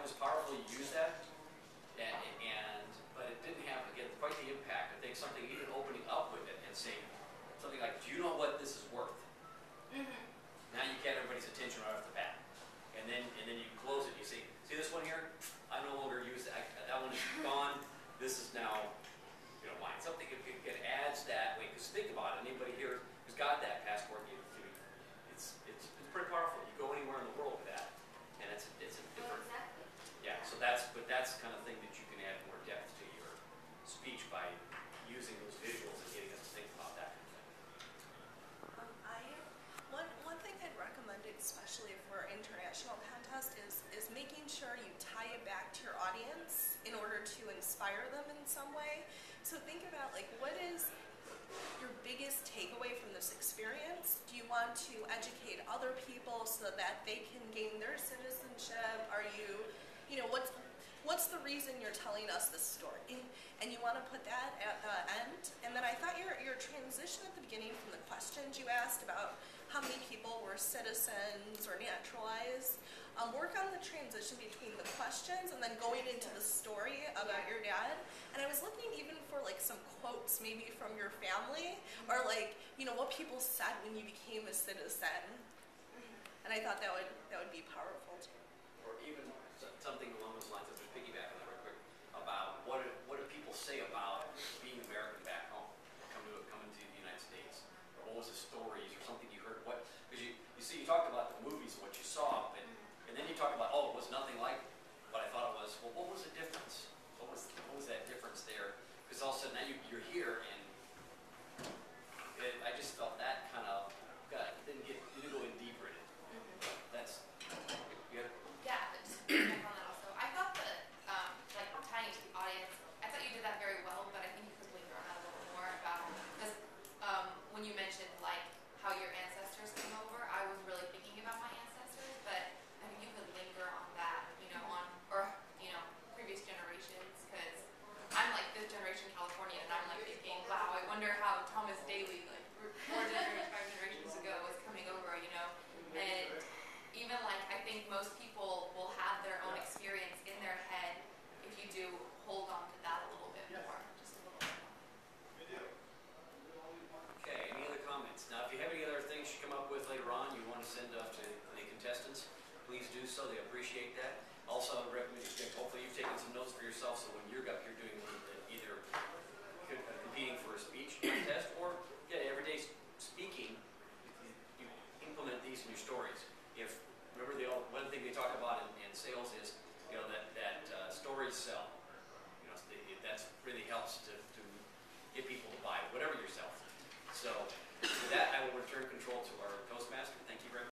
was powerful. You use that, but it didn't have again quite the impact. I think something even opening up with it and saying something like, "Do you know what this is worth?" Now you get everybody's attention right off the bat, and then you close it. You see this one here? I no longer use that. That one is gone. This is now, mine. Something it adds that way. Because think about it. Anybody here who's got that passport, it's pretty powerful. You go anywhere in the world with that, and it's a different. Exactly. Yeah. So that's the kind of thing that you can add more depth to your speech by using those visuals and getting us to think about that. One thing I'd recommend, especially for international contest, is making sure you tie it back to your audience in order to inspire them in some way. So think about what is your biggest takeaway from this experience? Do you want to educate other people so that they can gain their citizenship? Are you, what's the reason you're telling us this story? And you want to put that at the end. And then I thought your transition at the beginning from the questions you asked about how many people were citizens or naturalized, work on the transition between the questions and then going into the story about your dad. And I was looking even for some quotes maybe from your family or what people said when you became a citizen. And I thought that would be powerful too. Or even something along those lines, I'll just piggyback on that real quick, about what do people say about being American back home, coming to the United States, or what was the stories or something you heard, because you see, you talked about the movies and what you saw, and then you talk about, it was nothing like what I thought it was. Well, what was the difference? What was that difference there? Because all of a sudden now you're here, and I just felt that kind of didn't go in deeper in it. That's good. Yeah, just back on that also. I thought that tying it to the audience, I thought you did that very well, but I think you could linger on that a little more about because when you mentioned how your ancestors came over, I was really thinking about my ancestors, but I think you could linger on that, previous generations, because I'm fifth generation Californian, and I'm thinking, wow, I wonder how Thomas Daly, 5 generations ago, was coming over, and even I think most people will have their own experience in their head if you do hold on to that a little bit more, just a little bit more. Okay, any other comments? Now, if you have any other things you come up with later on you want to send up to the contestants, please do so. They appreciate that. Also, I would recommend hopefully you've taken some notes for yourself, so when you're up here doing either competing for a speech contest or everyday speaking, you implement these in your stories. Remember one thing they talk about in sales is that stories sell. That really helps to get people to buy whatever you're selling. So with that, I will return control to our Toastmaster.